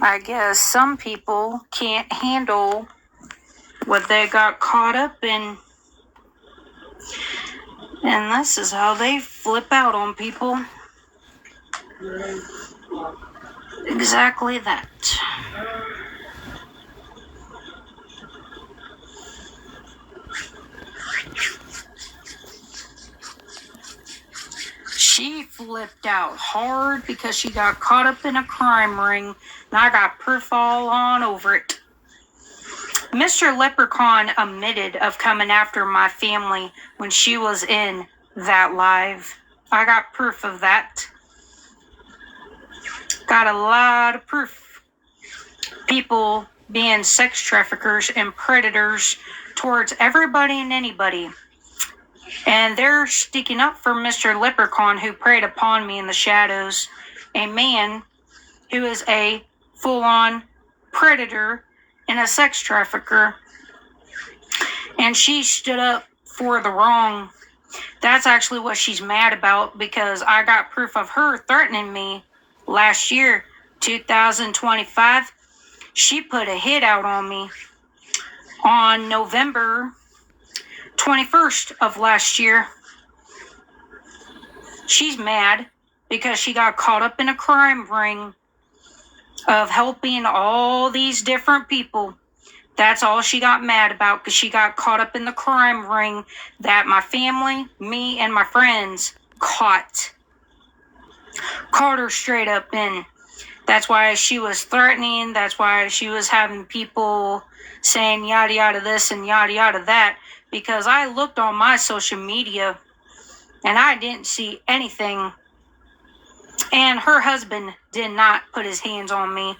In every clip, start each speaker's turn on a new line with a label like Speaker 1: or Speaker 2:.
Speaker 1: I guess some people can't handle what they got caught up in. And this is how they flip out on people. Exactly that. She flipped out hard because she got caught up in a crime ring, and I got proof all on over it. Mr. Leprechaun admitted of coming after my family when she was in that live. I got proof of that. Got a lot of proof. People being sex traffickers and predators towards everybody and anybody. And they're sticking up for Mr. Leprechaun, who preyed upon me in the shadows. A man who is a full-on predator and a sex trafficker. And she stood up for the wrong. That's actually what she's mad about, because I got proof of her threatening me last year, 2025. She put a hit out on me on November 21st of last year. She's mad because she got caught up in a crime ring of helping all these different people. That's all she got mad about, because she got caught up in the crime ring that my family, me, and my friends caught her straight up in. That's why she was threatening. That's why she was having people saying yada yada this and yada yada that, because I looked on my social media and I didn't see anything. And her husband did not put his hands on me.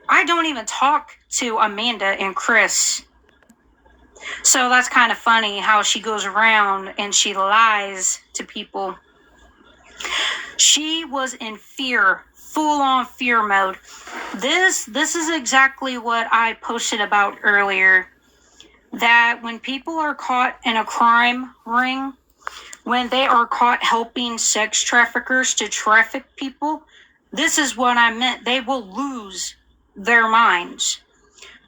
Speaker 1: I don't even talk to Amanda and Chris. So that's kind of funny how she goes around and she lies to people. She was in fear, full-on fear mode. This is exactly what I posted about earlier. That when people are caught in a crime ring, when they are caught helping sex traffickers to traffic people, this is what I meant. They will lose their minds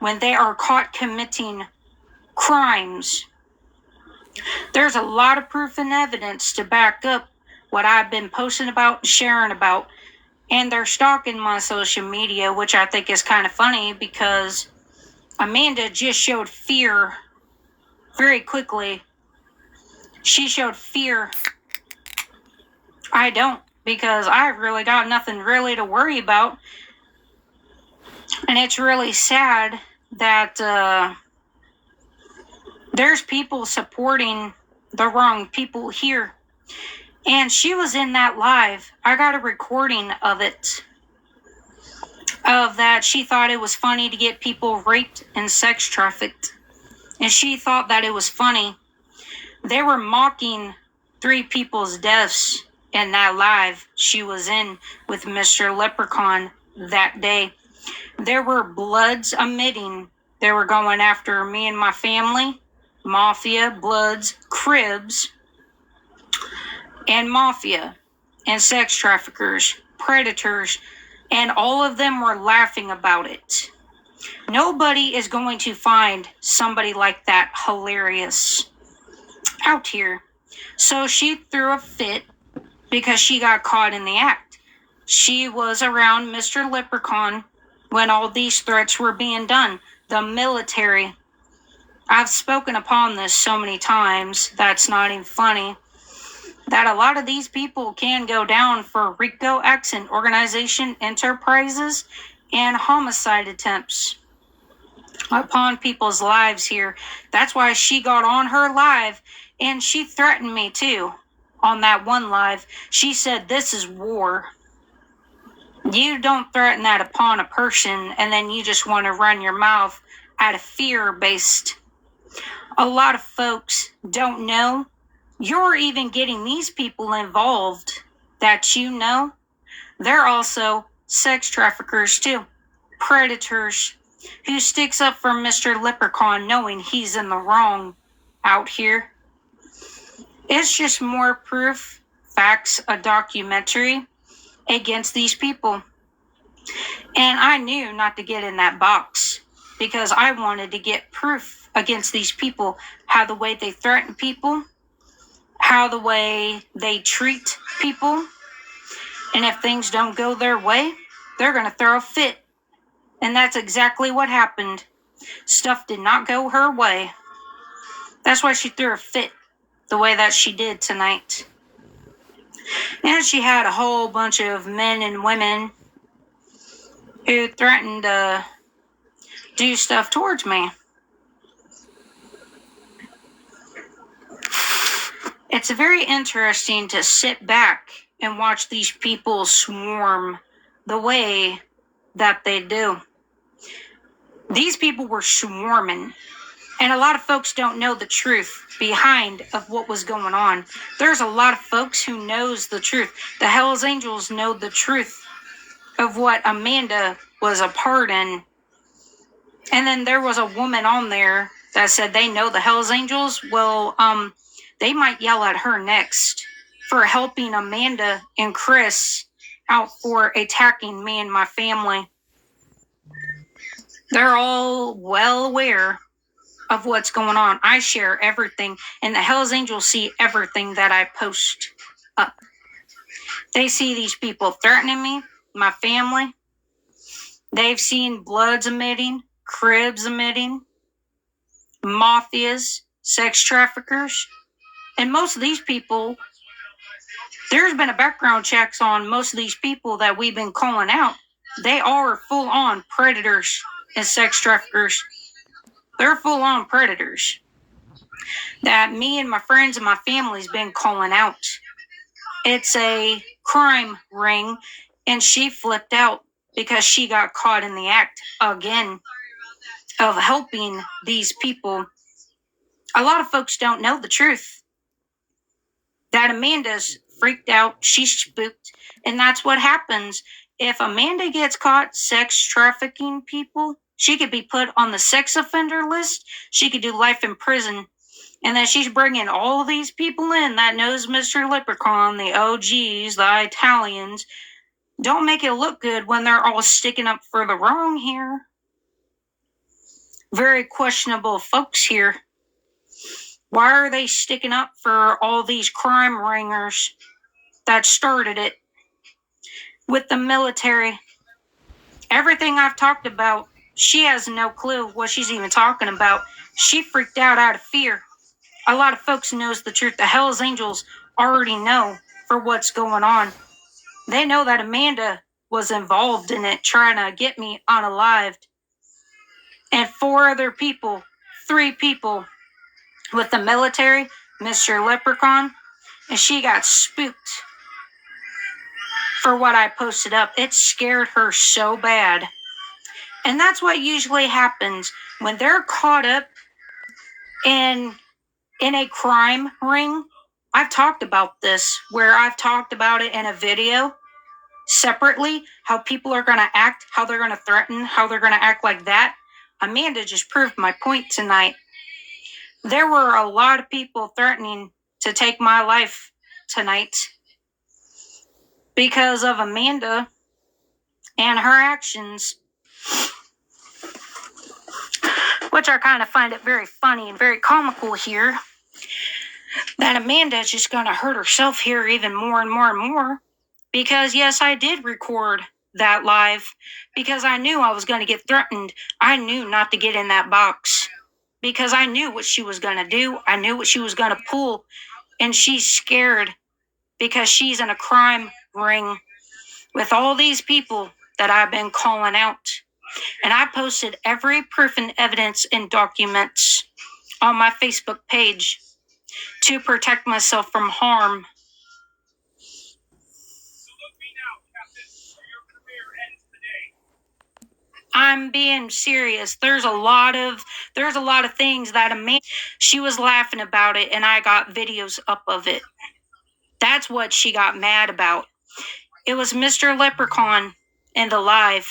Speaker 1: when they are caught committing crimes. There's a lot of proof and evidence to back up what I've been posting about and sharing about. And they're stalking my social media, which I think is kind of funny, because Amanda just showed fear very quickly. She showed fear. I don't, because I really got nothing really to worry about. And it's really sad that there's people supporting the wrong people here. And she was in that live. I got a recording of it. Of that, she thought it was funny to get people raped and sex trafficked. And she thought that it was funny. They were mocking 3 people's deaths in that live she was in with Mr. Leprechaun that day. There were bloods emitting. They were going after me and my family, mafia, bloods, cribs, and mafia, and sex traffickers, predators, and all of them were laughing about it. Nobody is going to find somebody like that hilarious out here. So she threw a fit because she got caught in the act. She was around Mr. Leprechaun when all these threats were being done. The military. I've spoken upon this so many times, that's not even funny, that a lot of these people can go down for RICO acts and organization enterprises and homicide attempts upon people's lives here. That's why she got on her live, and she threatened me too on that one live. She said, "This is war. You don't threaten that upon a person and then you just want to run your mouth out of fear-based." A lot of folks don't know you're even getting these people involved that you know. They're also sex traffickers too. Predators who sticks up for Mr. Leprechaun knowing he's in the wrong out here. It's just more proof, facts, a documentary against these people. And I knew not to get in that box because I wanted to get proof against these people, how the way they threaten people, how the way they treat people. And if things don't go their way, they're going to throw a fit. And that's exactly what happened. Stuff did not go her way. That's why she threw a fit the way that she did tonight. And she had a whole bunch of men and women who threatened to do stuff towards me. It's very interesting to sit back and watch these people swarm the way that they do. These people were swarming, and a lot of folks don't know the truth behind of what was going on. There's a lot of folks who knows the truth. The Hells Angels know the truth of what Amanda was a part in. And then there was a woman on there that said they know the Hells Angels. Well, they might yell at her next for helping Amanda and Chris out for attacking me and my family. They're all well aware of what's going on. I share everything, and the Hells Angels see everything that I post up. They see these people threatening me, my family. They've seen bloods emitting, cribs emitting, mafias, sex traffickers. And most of these people, there's been a background checks on most of these people that we've been calling out. They are full-on predators and sex traffickers. They're full-on predators that me and my friends and my family's been calling out. It's a crime ring, and she flipped out because she got caught in the act again of helping these people. A lot of folks don't know the truth. That Amanda's freaked out, she's spooked, and that's what happens. If Amanda gets caught sex trafficking people, she could be put on the sex offender list. She could do life in prison. And then she's bringing all these people in that knows Mr. Leprechaun, the OGs, the Italians. Don't make it look good when they're all sticking up for the wrong here. Very questionable folks here. Why are they sticking up for all these crime ringers that started it with the military? Everything I've talked about, she has no clue what she's even talking about. She freaked out of fear. A lot of folks knows the truth. The Hells Angels already know for what's going on. They know that Amanda was involved in it, trying to get me unalived. And 4 other people, 3 people with the military, Mr. Leprechaun, and she got spooked for what I posted up. It scared her so bad. And that's what usually happens when they're caught up in a crime ring. I've talked about this, where I've talked about it in a video separately, how people are going to act, how they're going to threaten, how they're going to act like that. Amanda just proved my point tonight. There were a lot of people threatening to take my life tonight because of Amanda and her actions, which I kind of find it very funny and very comical here, that Amanda is just going to hurt herself here even more and more and more. Because yes, I did record that live because I knew I was going to get threatened. I knew not to get in that box because I knew what she was going to do. I knew what she was going to pull, and she's scared because she's in a crime ring with all these people that I've been calling out. And I posted every proof and evidence and documents on my Facebook page to protect myself from harm. I'm being serious. There's a lot of things that Amanda, she was laughing about it, and I got videos up of it. That's what she got mad about. It was Mr. Leprechaun in the live,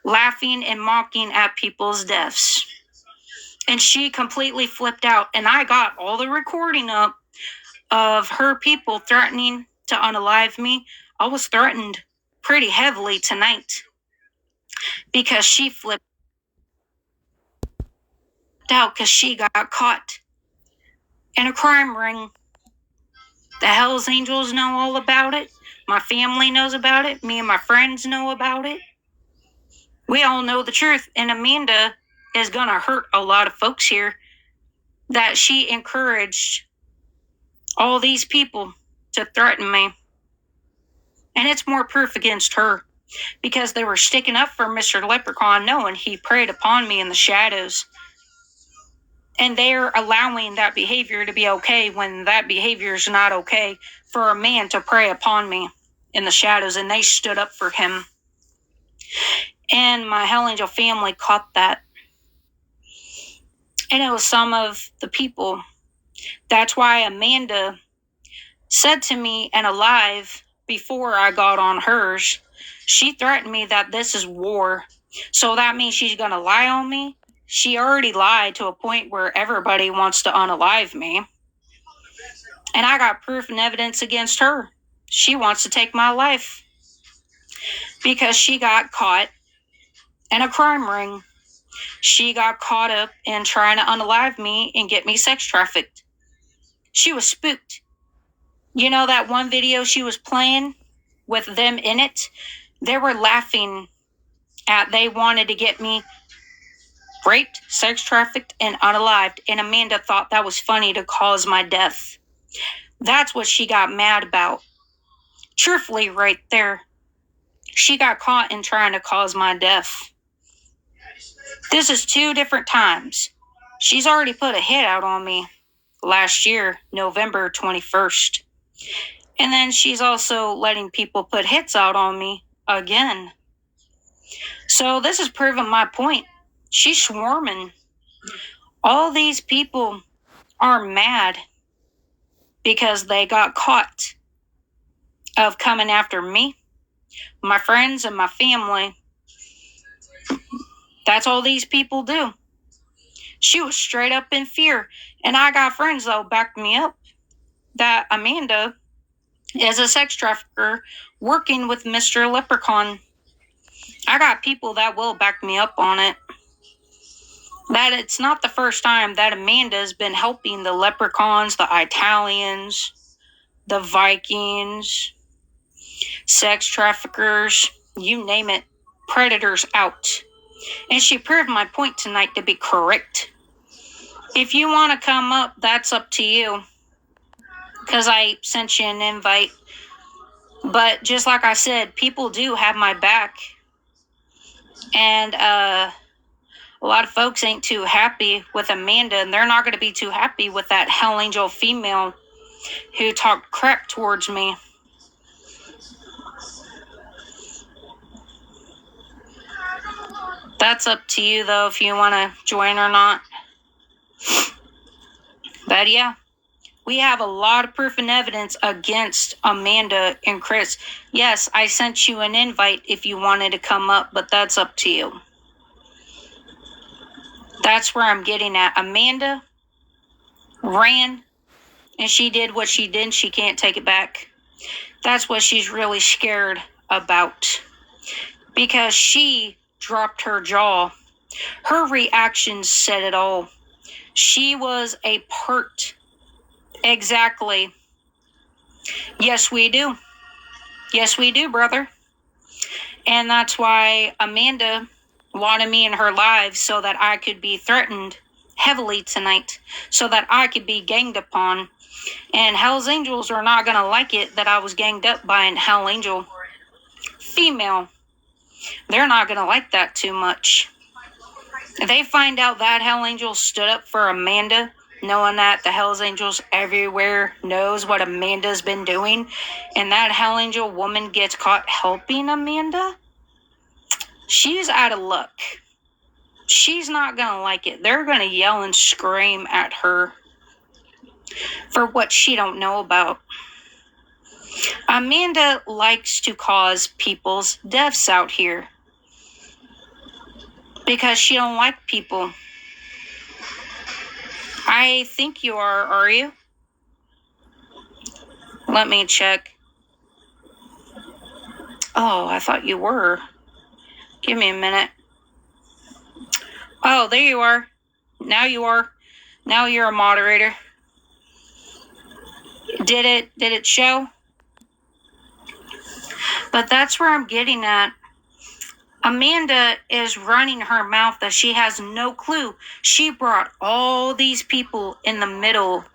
Speaker 1: laughing and mocking at people's deaths. And she completely flipped out, and I got all the recording up of her people threatening to unalive me. I was threatened pretty heavily tonight. because she flipped out because she got caught in a crime ring. The Hells Angels know all about it. My family knows about it. Me and my friends know about it. We all know the truth. And Amanda is going to hurt a lot of folks here that she encouraged all these people to threaten me. And it's more proof against her because they were sticking up for Mr. Leprechaun, knowing he preyed upon me in the shadows. And they're allowing that behavior to be okay when that behavior is not okay for a man to prey upon me in the shadows. And they stood up for him. And my Hell Angel family caught that. And it was some of the people. That's why Amanda said to me in a live before I got on hers, she threatened me that this is war. So that means she's going to lie on me. She already lied to a point where everybody wants to unalive me. And I got proof and evidence against her. She wants to take my life because she got caught in a crime ring. She got caught up in trying to unalive me and get me sex trafficked. She was spooked. You know that one video she was playing with them in it? They were laughing at they wanted to get me raped, sex trafficked, and unalived. And Amanda thought that was funny to cause my death. That's what she got mad about. Truthfully, right there. She got caught in trying to cause my death. This is 2 different times. She's already put a hit out on me last year, November 21st. And then she's also letting people put hits out on me again. So this is proving my point. She's swarming. All these people are mad because they got caught of coming after me, my friends, and my family. That's all these people do. She was straight up in fear. And I got friends that'll back me up that Amanda is a sex trafficker working with Mr. Leprechaun. I got people that will back me up on it. That it's not the first time that Amanda's been helping the leprechauns, the Italians, the Vikings, sex traffickers, you name it, predators out. And she proved my point tonight to be correct. If you want to come up, that's up to you. Because I sent you an invite. But just like I said, people do have my back. And a lot of folks ain't too happy with Amanda. And they're not going to be too happy with that Hell Angel female who talked crap towards me. That's up to you, though, if you want to join or not. But yeah, we have a lot of proof and evidence against Amanda and Chris. Yes, I sent you an invite if you wanted to come up, but that's up to you. That's where I'm getting at. Amanda ran, and she did what she did, and she can't take it back. That's what she's really scared about. Because she dropped her jaw. Her reactions said it all. She was a part. Exactly. Yes, we do. Yes, we do, brother. And that's why Amanda wanted me in her live so that I could be threatened heavily tonight, so that I could be ganged upon. And Hell's Angels are not going to like it that I was ganged up by an Hell Angel female. They're not going to like that too much. If they find out that Hell Angel stood up for Amanda, knowing that the Hell's Angels everywhere knows what Amanda's been doing, and that Hell Angel woman gets caught helping Amanda, she's out of luck. She's not going to like it. They're going to yell and scream at her for what she don't know about. Amanda likes to cause people's deaths out here because she don't like people. I think you are you? Let me check. Oh, I thought you were. Give me a minute. Oh, there you are. Now you are. Now you're a moderator. Did it show? But that's where I'm getting at. Amanda is running her mouth that she has no clue. She brought all these people in the middle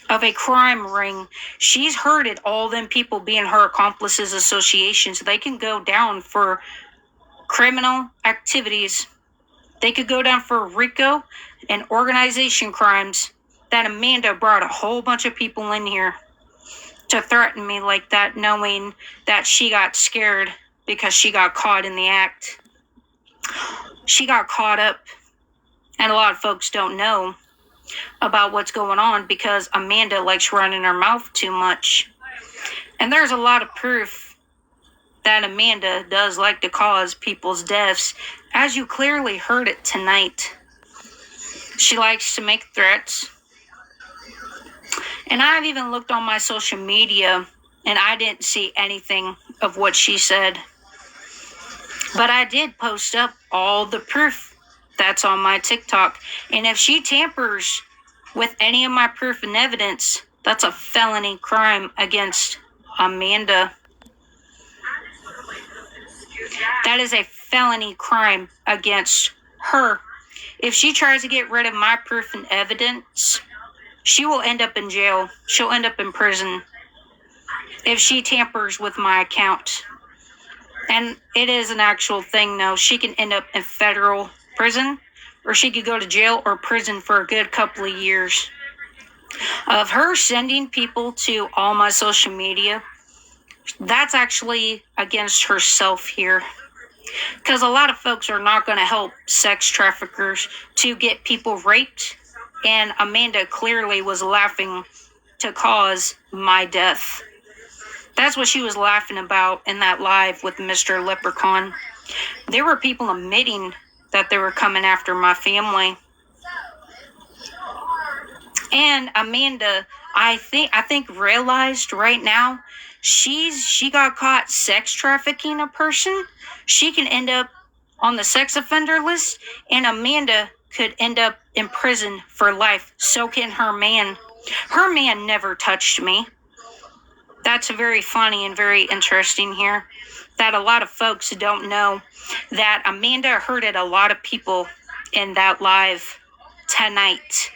Speaker 1: of a crime ring. She's herded all them people being her accomplices, associations. They can go down for criminal activities. They could go down for RICO and organization crimes. That Amanda brought a whole bunch of people in here to threaten me like that, knowing that she got scared because she got caught in the act. She got caught up, and a lot of folks don't know about what's going on because Amanda likes running her mouth too much. And there's a lot of proof that Amanda does like to cause people's deaths, as you clearly heard it tonight. She likes to make threats. And I've even looked on my social media, and I didn't see anything of what she said. But I did post up all the proof that's on my TikTok. And if she tampers with any of my proof and evidence, that's a felony crime against Amanda. That is a felony crime against her. If she tries to get rid of my proof and evidence, she will end up in jail. She'll end up in prison if she tampers with my account. And it is an actual thing, though. She can end up in federal prison, or she could go to jail or prison for a good couple of years. Of her sending people to all my social media, that's actually against herself here. Because a lot of folks are not going to help sex traffickers to get people raped. And Amanda clearly was laughing to cause my death. That's what she was laughing about in that live with Mr. Leprechaun. There were people admitting that they were coming after my family. And Amanda, I think realized right now, she got caught sex trafficking a person. She can end up on the sex offender list, and Amanda could end up in prison for life. So can her man. Her man never touched me. That's very funny and very interesting here, that a lot of folks don't know that Amanda hurted a lot of people in that live tonight.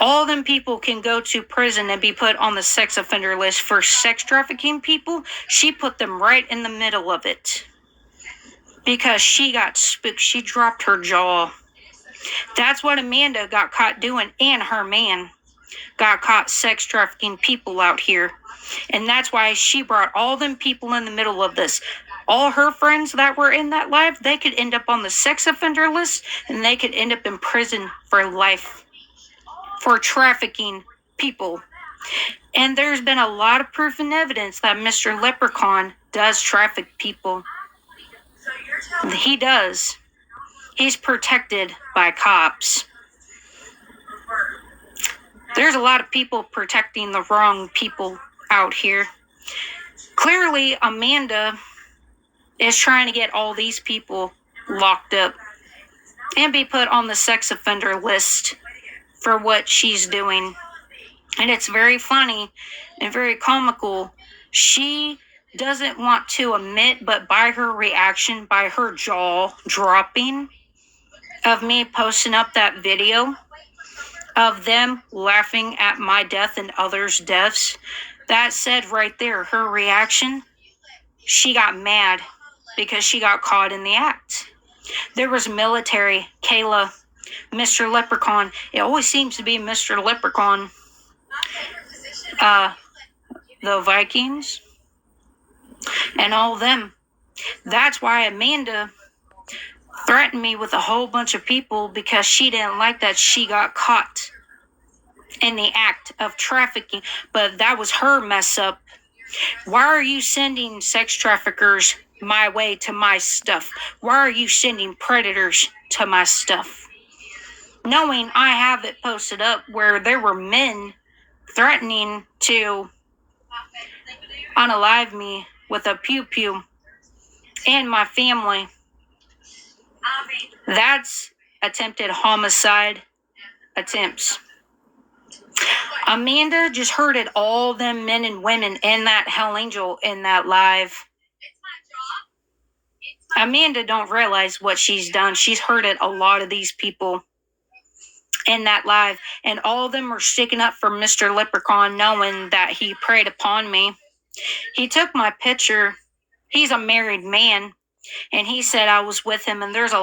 Speaker 1: All them people can go to prison and be put on the sex offender list for sex trafficking people. She put them right in the middle of it because she got spooked. She dropped her jaw. That's what Amanda got caught doing, and her man got caught sex trafficking people out here. And that's why she brought all them people in the middle of this. All her friends that were in that live, they could end up on the sex offender list, and they could end up in prison for life for trafficking people. And there's been a lot of proof and evidence that Mr. Leprechaun does traffic people. He does. He's protected by cops. There's a lot of people protecting the wrong people out here. Clearly, Amanda is trying to get all these people locked up and be put on the sex offender list for what she's doing. And it's very funny and very comical. She doesn't want to admit, but by her reaction, by her jaw dropping of me posting up that video of them laughing at my death and others' deaths, that said right there, her reaction, she got mad because she got caught in the act. There was military, Kayla, Mr. Leprechaun. It always seems to be Mr. Leprechaun. The Vikings and all of them. That's why Amanda threatened me with a whole bunch of people, because she didn't like that she got caught in the act of trafficking. But that was her mess up. Why are you sending sex traffickers my way to my stuff? Why are you sending predators to my stuff? Knowing I have it posted up where there were men threatening to unalive me with a pew-pew and my family. That's attempted homicide attempts. Amanda just hurted all them men and women in that Hell Angel in that live. Amanda don't realize what she's done. She's hurted a lot of these people in that live, and all of them were sticking up for Mr. Leprechaun, knowing that he preyed upon me. He took my picture. He's a married man, and he said I was with him, and there's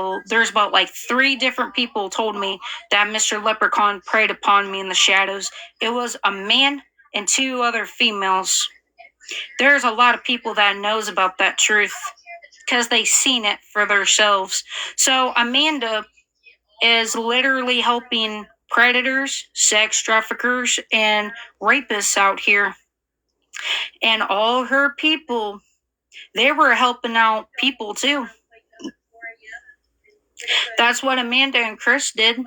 Speaker 1: about like 3 different people told me that Mr. Leprechaun preyed upon me in the shadows. It was a man and 2 other females. There's a lot of people that knows about that truth because they seen it for themselves. So Amanda is literally helping predators, sex traffickers, and rapists out here. And all her people, they were helping out people too. That's what Amanda and Chris did.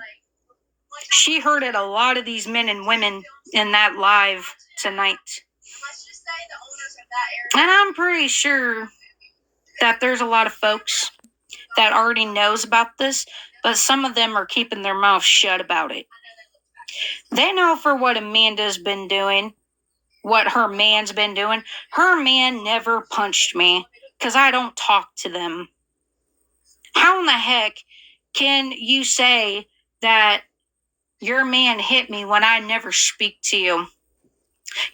Speaker 1: She hurted a lot of these men and women in that live tonight. And I'm pretty sure that there's a lot of folks that already knows about this, but some of them are keeping their mouths shut about it. They know for what Amanda's been doing, what her man's been doing. Her man never punched me because I don't talk to them. How in the heck can you say that your man hit me when I never speak to you?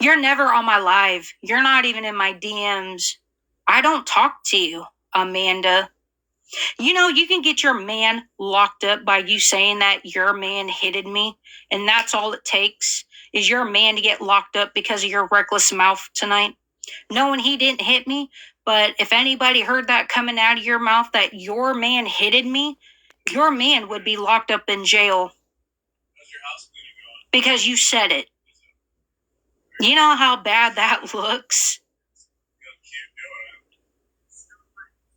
Speaker 1: You're never on my live. You're not even in my DMs. I don't talk to you, Amanda. You know, you can get your man locked up by you saying that your man hitted me, and that's all it takes is your man to get locked up because of your reckless mouth tonight, knowing he didn't hit me. But if anybody heard that coming out of your mouth that your man hitted me, your man would be locked up in jail because you said it. You know how bad that looks?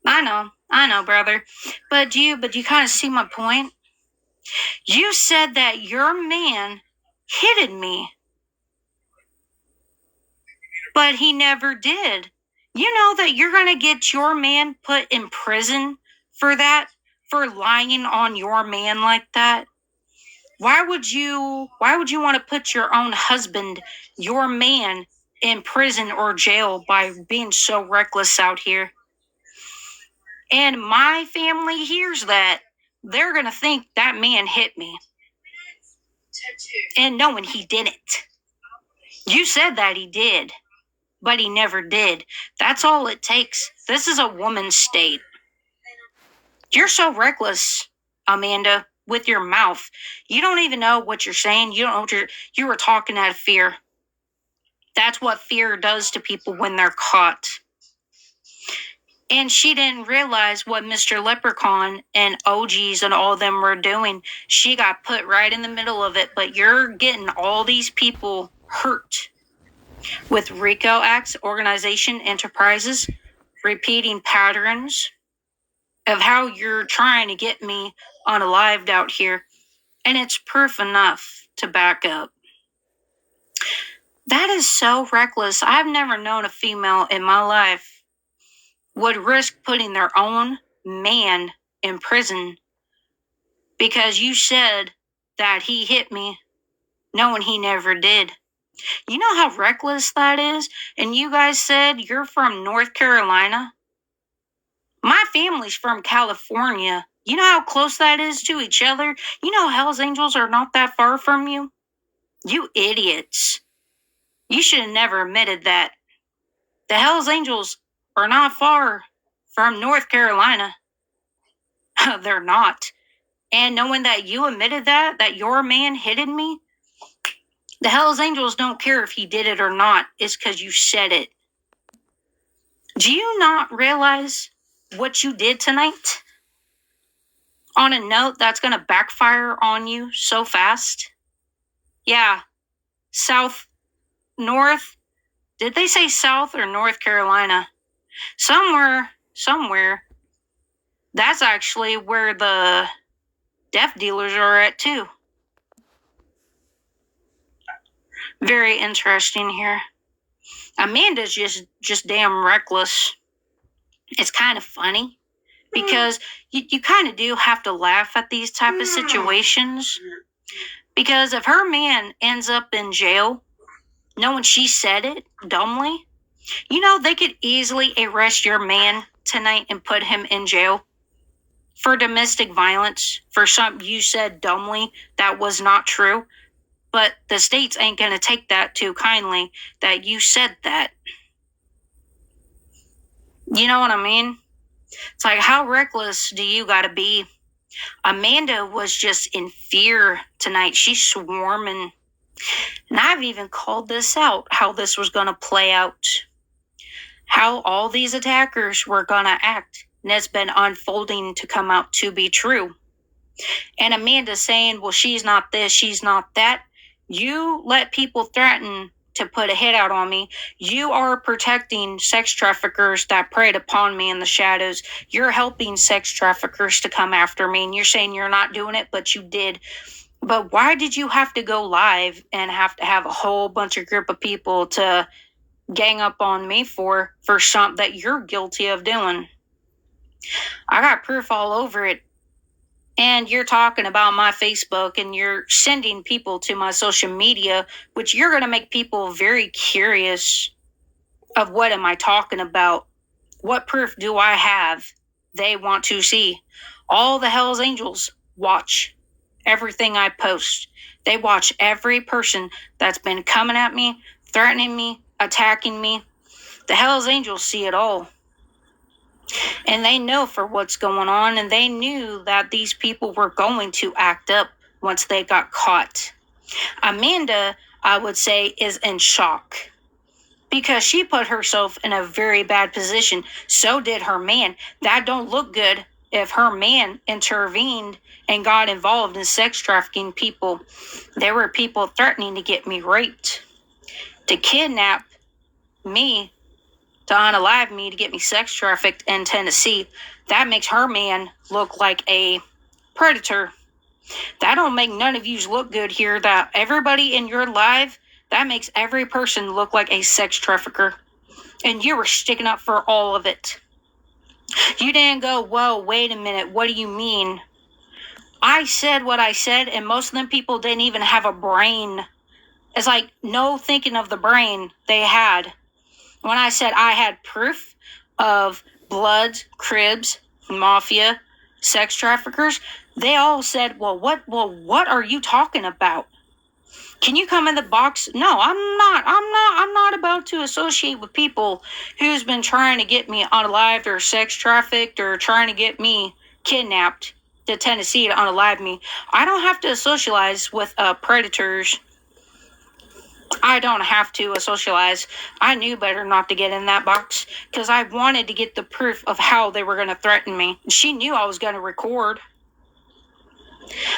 Speaker 1: I know, brother. But do you kind of see my point? You said that your man hitted me, but he never did. You know that you're going to get your man put in prison for that, for lying on your man like that? Why would you want to put your own husband, your man, in prison or jail by being so reckless out here? And my family hears that, they're going to think that man hit me. And knowing he didn't. You said that he did, but he never did. That's all it takes. This is a woman's state. You're so reckless, Amanda, with your mouth. You don't even know what you're saying. You don't know you were talking out of fear. That's what fear does to people when they're caught. And she didn't realize what Mr. Leprechaun and OGs and all them were doing. She got put right in the middle of it, but you're getting all these people hurt with RICO Acts, Organization Enterprises, repeating patterns of how you're trying to get me unalived out here. And it's proof enough to back up. That is so reckless. I've never known a female in my life would risk putting their own man in prison because you said that he hit me, knowing he never did. You know how reckless that is? And you guys said you're from North Carolina? My family's from California. You know how close that is to each other? You know Hell's Angels are not that far from you? You idiots. You should have never admitted that. The Hell's Angels are not far from North Carolina. They're not. And knowing that you admitted that your man hitted me, the Hell's Angels don't care if he did it or not. It's because you said it. Do you not realize what you did tonight? On a note that's going to backfire on you so fast. Yeah. North. Did they say South or North Carolina? Somewhere. That's actually where the death dealers are at too. Very interesting here. Amanda's just damn reckless. It's kind of funny because you kind of do have to laugh at these type of situations. Because if her man ends up in jail, knowing she said it dumbly, they could easily arrest your man tonight and put him in jail for domestic violence, for something you said dumbly that was not true. But the states ain't going to take that too kindly that you said that. You know what I mean? It's like, how reckless do you got to be? Amanda was just in fear tonight. She's swarming. And I've even called this out, how this was going to play out. How all these attackers were going to act. And it's been unfolding to come out to be true. And Amanda saying, well, she's not this, she's not that. You let people threaten to put a hit out on me. You are protecting sex traffickers that preyed upon me in the shadows. You're helping sex traffickers to come after me. And you're saying you're not doing it, but you did. But why did you have to go live and have to have a whole bunch of group of people to gang up on me for something that you're guilty of doing? I got proof all over it. And you're talking about my Facebook and you're sending people to my social media, which you're going to make people very curious of what am I talking about? What proof do I have? They want to see. All the Hell's Angels watch everything I post. They watch every person that's been coming at me, threatening me, attacking me. The Hell's Angels see it all. And they know for what's going on, and they knew that these people were going to act up once they got caught. Amanda, I would say, is in shock because she put herself in a very bad position. So did her man. That don't look good if her man intervened and got involved in sex trafficking people. There were people threatening to get me raped, to kidnap me, to unalive me, to get me sex trafficked in Tennessee. That makes her man look like a predator. That don't make none of yous look good here. That everybody in your life, that makes every person look like a sex trafficker. And you were sticking up for all of it. You didn't go, whoa, wait a minute, what do you mean? I said what I said, and most of them people didn't even have a brain. It's like no thinking of the brain they had. When I said I had proof of Bloods, Cribs, Mafia, sex traffickers, they all said, well, what are you talking about? Can you come in the box? No, I'm not about to associate with people who's been trying to get me unalived or sex trafficked or trying to get me kidnapped to Tennessee to unalive me. I don't have to socialize with predators. I don't have to socialize. I knew better not to get in that box because I wanted to get the proof of how they were going to threaten me. She knew I was going to record.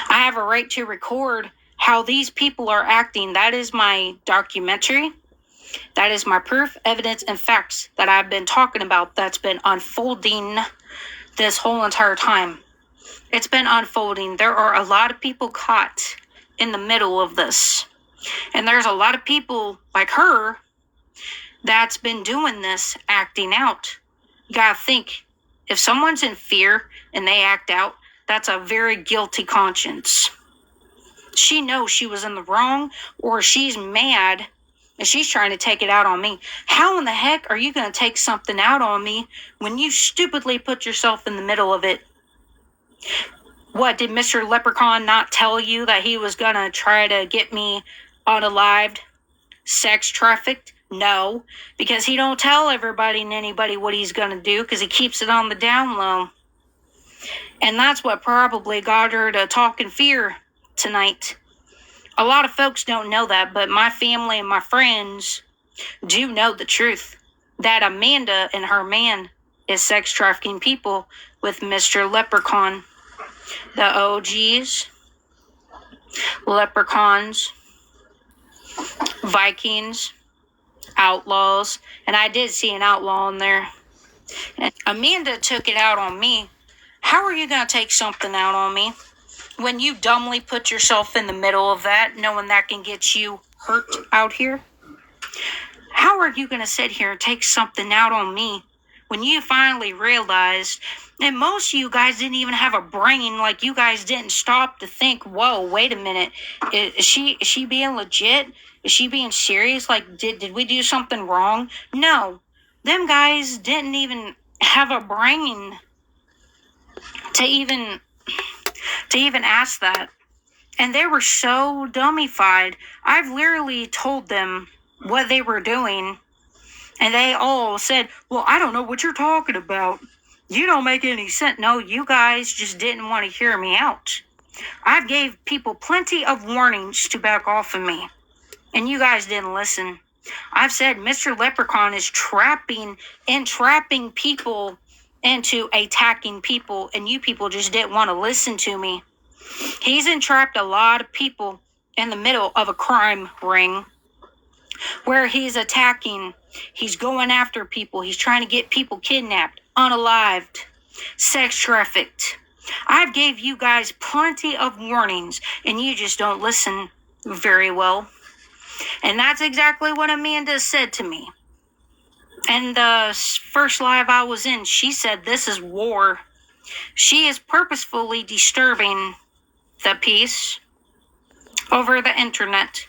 Speaker 1: I have a right to record how these people are acting. That is my documentary. That is my proof, evidence, and facts that I've been talking about that's been unfolding this whole entire time. It's been unfolding. There are a lot of people caught in the middle of this. And there's a lot of people like her that's been doing this, acting out. You gotta think, if someone's in fear and they act out, that's a very guilty conscience. She knows she was in the wrong, or she's mad and she's trying to take it out on me. How in the heck are you going to take something out on me when you stupidly put yourself in the middle of it? What, did Mr. Leprechaun not tell you that he was going to try to get me unalived, sex trafficked? No, because he don't tell everybody and anybody what he's going to do because he keeps it on the down low. And that's what probably got her to talk in fear tonight. A lot of folks don't know that, but my family and my friends do know the truth. That Amanda and her man is sex trafficking people with Mr. Leprechaun. The OGs, leprechauns, Vikings, outlaws, and I did see an outlaw in there. And Amanda took it out on me. How are you going to take something out on me when you dumbly put yourself in the middle of that, knowing that can get you hurt out here? How are you going to sit here and take something out on me when you finally realized, and most of you guys didn't even have a brain, like you guys didn't stop to think, whoa, wait a minute, is she being legit? Is she being serious? Like, did we do something wrong? No, them guys didn't even have a brain to even ask that. And they were so dummified. I've literally told them what they were doing, and they all said, well, I don't know what you're talking about. You don't make any sense. No, you guys just didn't want to hear me out. I've gave people plenty of warnings to back off of me, and you guys didn't listen. I've said Mr. Leprechaun is entrapping people into attacking people, and you people just didn't want to listen to me. He's entrapped a lot of people in the middle of a crime ring where he's attacking, he's going after people, he's trying to get people kidnapped, unalived, sex trafficked. I've gave you guys plenty of warnings, and you just don't listen very well. And that's exactly what Amanda said to me. And the first live I was in, she said, this is war. She is purposefully disturbing the peace over the internet.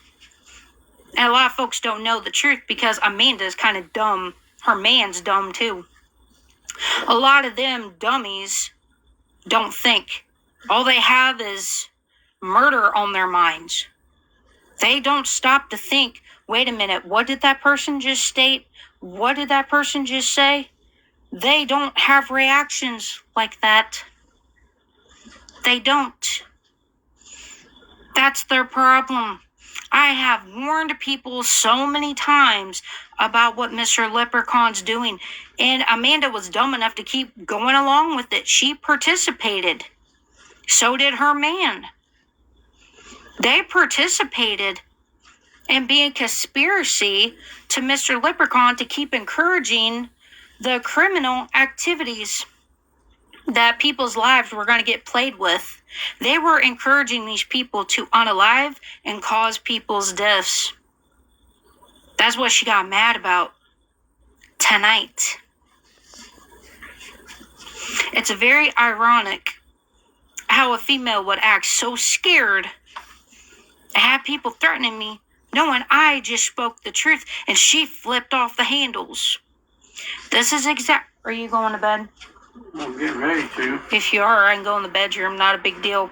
Speaker 1: And a lot of folks don't know the truth because Amanda's kind of dumb. Her man's dumb too. A lot of them dummies don't think. All they have is murder on their minds. They don't stop to think, wait a minute, what did that person just state? What did that person just say? They don't have reactions like that. They don't. That's their problem. I have warned people so many times about what Mr. Leprechaun's doing, and Amanda was dumb enough to keep going along with it. She participated. So did her man. They participated in being conspiracy to Mr. Leprechaun to keep encouraging the criminal activities that people's lives were going to get played with. They were encouraging these people to unalive and cause people's deaths. That's what she got mad about tonight. It's very ironic how a female would act so scared and have people threatening me, knowing I just spoke the truth, and she flipped off the handles. This is Are you going to bed?
Speaker 2: I'm getting ready to.
Speaker 1: If you are, I can go in the bedroom. Not a big deal.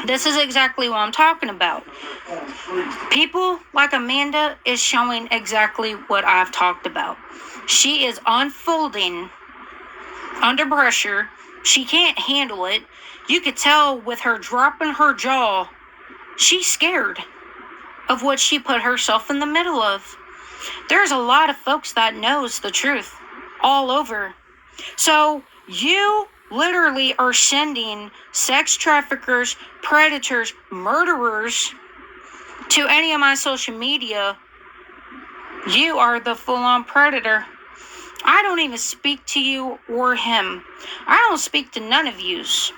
Speaker 1: This is exactly what I'm talking about. People like Amanda is showing exactly what I've talked about. She is unfolding under pressure. She can't handle it. You could tell with her dropping her jaw, she's scared of what she put herself in the middle of. There's a lot of folks that knows the truth all over. So you literally are sending sex traffickers, predators, murderers to any of my social media. You are the full-on predator. I don't even speak to you or him. I don't speak to none of yous.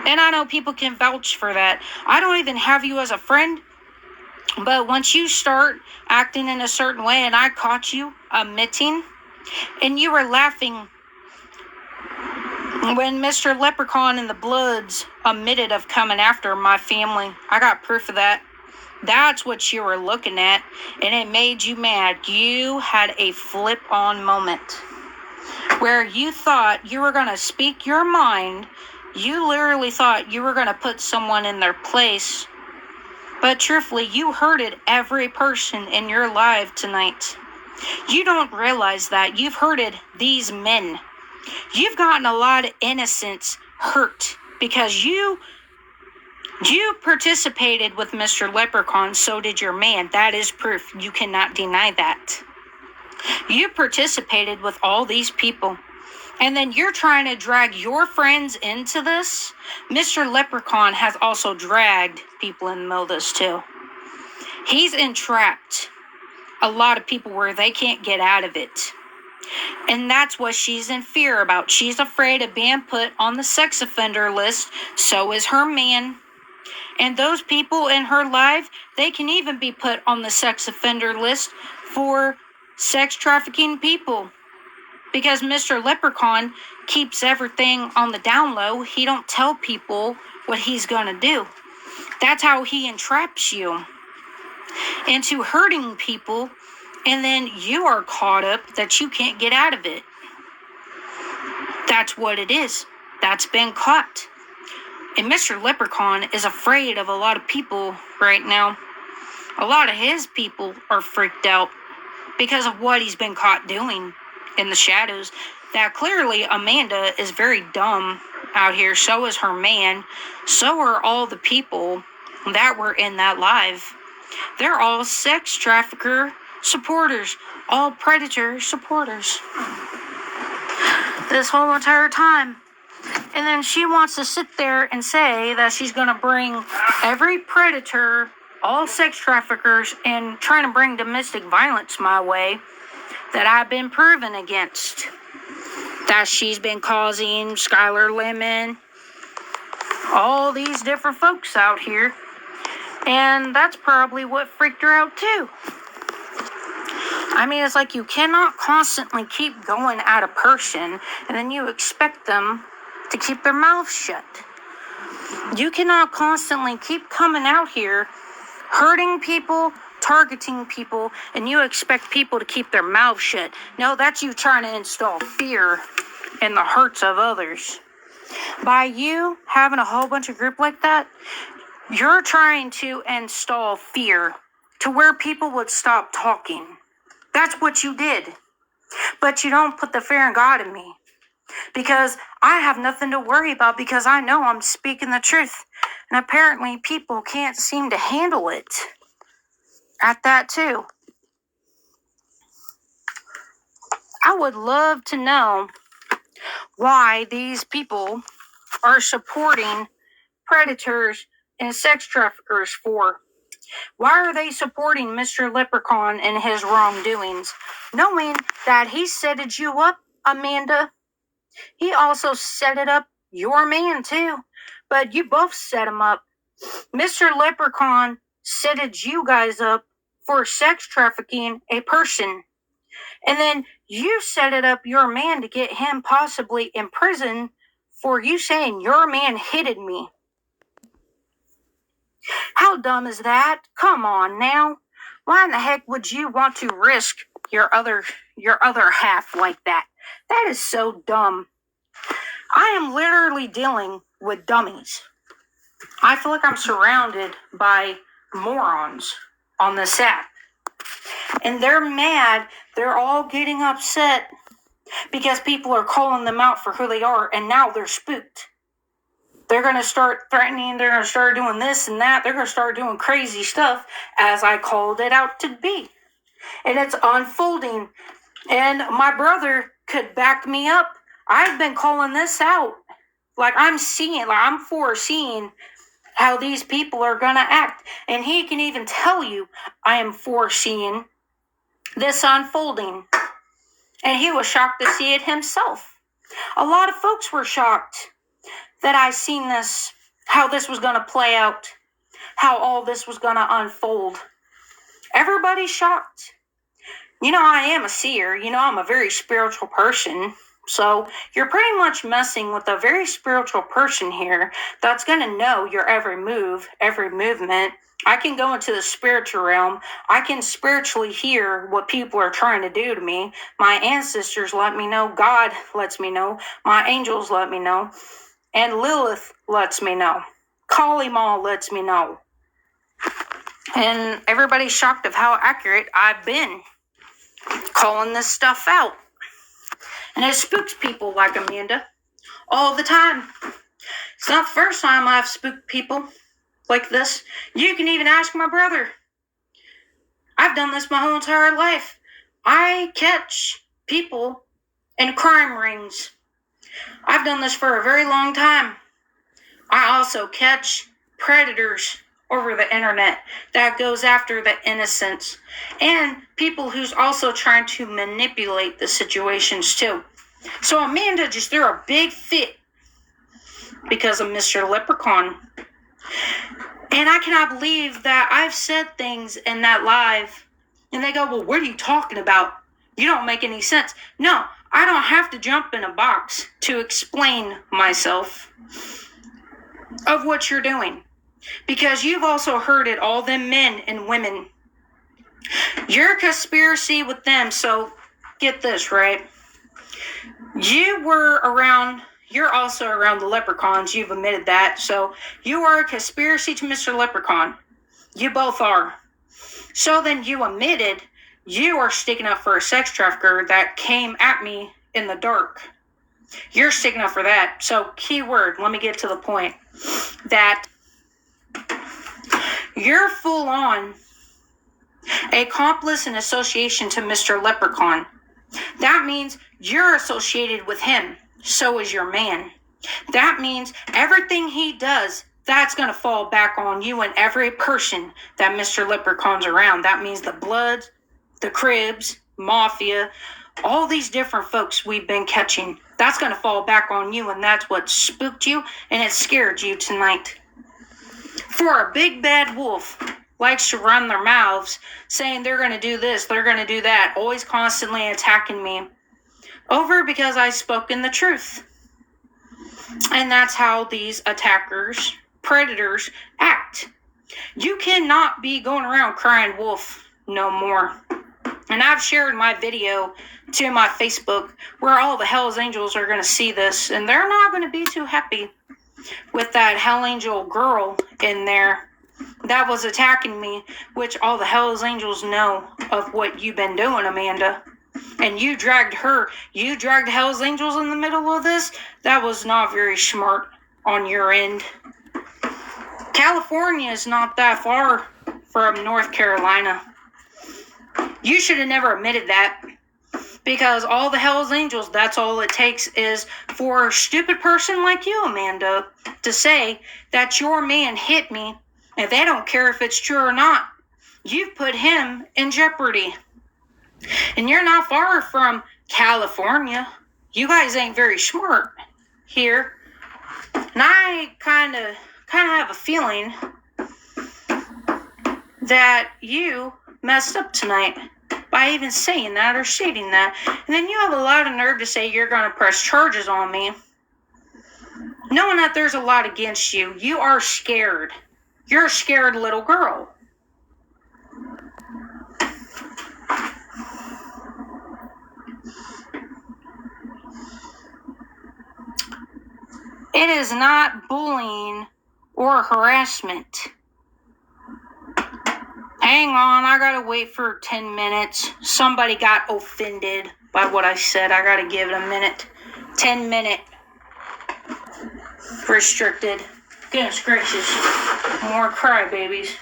Speaker 1: And I know people can vouch for that. I don't even have you as a friend. But once you start acting in a certain way, and I caught you admitting, and you were laughing when Mr. Leprechaun and the Bloods admitted of coming after my family. I got proof of that. That's what you were looking at, and it made you mad. You had a flip-on moment where you thought you were going to speak your mind. You literally thought you were going to put someone in their place. But truthfully, you hurted every person in your life tonight. You don't realize that. You've hurted these men. You've gotten a lot of innocents hurt because you participated with Mr. Leprechaun, so did your man. That is proof. You cannot deny that. You participated with all these people. And then you're trying to drag your friends into this. Mr. Leprechaun has also dragged people in the middle of this too. He's entrapped a lot of people where they can't get out of it. And that's what she's in fear about. She's afraid of being put on the sex offender list. So is her man. And those people in her life, they can even be put on the sex offender list for sex trafficking people. because Mr. Leprechaun keeps everything on the down low. He don't tell people what he's going to do. That's how he entraps you into hurting people, and then you are caught up that you can't get out of it. That's what it is. That's been caught. And Mr. Leprechaun is afraid of a lot of people right now. A lot of his people are freaked out because of what he's been caught doing in the shadows. That clearly Amanda is very dumb out here. So is her man. So are all the people that were in that live. They're all sex trafficker supporters. All predator supporters. This whole entire time. And then she wants to sit there and say that she's going to bring every predator, all sex traffickers, and trying to bring domestic violence my way that I've been proven against. That she's been causing Skylar Lemon, all these different folks out here. And that's probably what freaked her out too. I mean, it's like you cannot constantly keep going at a person and then you expect them to keep their mouth shut. You cannot constantly keep coming out here hurting people, targeting people, and you expect people to keep their mouth shut. No, that's you trying to install fear in the hearts of others. By you having a whole bunch of group like that, you're trying to install fear to where people would stop talking. That's what you did. But you don't put the fear in God in me. Because I have nothing to worry about because I know I'm speaking the truth. And apparently people can't seem to handle it. At that too. I would love to know why these people are supporting predators and sex traffickers for. Why are they supporting Mr. Leprechaun and his wrongdoings? Knowing that he set you up, Amanda. He also set it up your man too. But you both set him up. Mr. Leprechaun set you guys up for sex trafficking a person. And then you set it up your man to get him possibly in prison for you saying your man hitted me. How dumb is that? Come on now. Why in the heck would you want to risk your other half like that? That is so dumb. I am literally dealing with dummies. I feel like I'm surrounded by morons on this app. And they're mad. They're all getting upset because people are calling them out for who they are, and now they're spooked. They're going to start threatening. They're going to start doing this and that. They're going to start doing crazy stuff as I called it out to be. And it's unfolding. And my brother could back me up. I've been calling this out. Like I'm foreseeing how these people are going to act. And he can even tell you I am foreseeing this unfolding. And he was shocked to see it himself. A lot of folks were shocked that I seen this, how this was going to play out, how all this was going to unfold. Everybody's shocked. You know, I am a seer. You know, I'm a very spiritual person. So you're pretty much messing with a very spiritual person here that's going to know your every move, every movement. I can go into the spiritual realm. I can spiritually hear what people are trying to do to me. My ancestors let me know. God lets me know. My angels let me know. And Lilith lets me know. Kali Ma lets me know. And everybody's shocked of how accurate I've been calling this stuff out. And it spooks people like Amanda all the time. It's not the first time I've spooked people like this. You can even ask my brother. I've done this my whole entire life. I catch people in crime rings. I've done this for a very long time. I also catch predators over the internet that goes after the innocents and people who's also trying to manipulate the situations too. So Amanda just threw a big fit because of Mr. Leprechaun. And I cannot believe that I've said things in that live and they go, well, what are you talking about? You don't make any sense. No, I don't have to jump in a box to explain myself of what you're doing. Because you've also heard it, all them men and women. You're a conspiracy with them, so get this, right? You're also around the leprechauns, you've admitted that, so you are a conspiracy to Mr. Leprechaun. You both are. So then you admitted you are sticking up for a sex trafficker that came at me in the dark. You're sticking up for that. So, key word, let me get to the point. That you're full on accomplice in association to Mr. Leprechaun. That means you're associated with him. So is your man. That means everything he does, that's going to fall back on you and every person that Mr. Leprechaun's around. That means the Bloods, the Cribs, Mafia, all these different folks we've been catching. That's going to fall back on you, and that's what spooked you and it scared you tonight. For a big bad wolf likes to run their mouths saying they're going to do this, they're going to do that, always constantly attacking me over because I've spoken the truth. And that's how these attackers, predators, act. You cannot be going around crying wolf no more. And I've shared my video to my Facebook where all the Hell's Angels are going to see this, and they're not going to be too happy with that Hell Angel girl in there that was attacking me, which all the Hell's Angels know of what you've been doing, Amanda. And you dragged Hell's Angels in the middle of this. That was not very smart on your end. California is not that far from North Carolina. You should have never admitted that. Because all the Hell's Angels, that's all it takes is for a stupid person like you, Amanda, to say that your man hit me, and they don't care if it's true or not. You've put him in jeopardy. And you're not far from California. You guys ain't very smart here. And I kind of have a feeling that you messed up tonight by even saying that or stating that. And then you have a lot of nerve to say you're going to press charges on me, knowing that there's a lot against you. You are scared. You're a scared little girl. It is not bullying or harassment. Hang on, I gotta wait for 10 minutes. Somebody got offended by what I said. I gotta give it a minute. 10-minute restricted. Goodness gracious. More crybabies.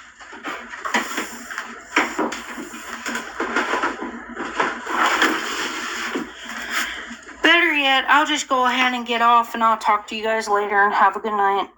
Speaker 1: Better yet, I'll just go ahead and get off, and I'll talk to you guys later, and have a good night.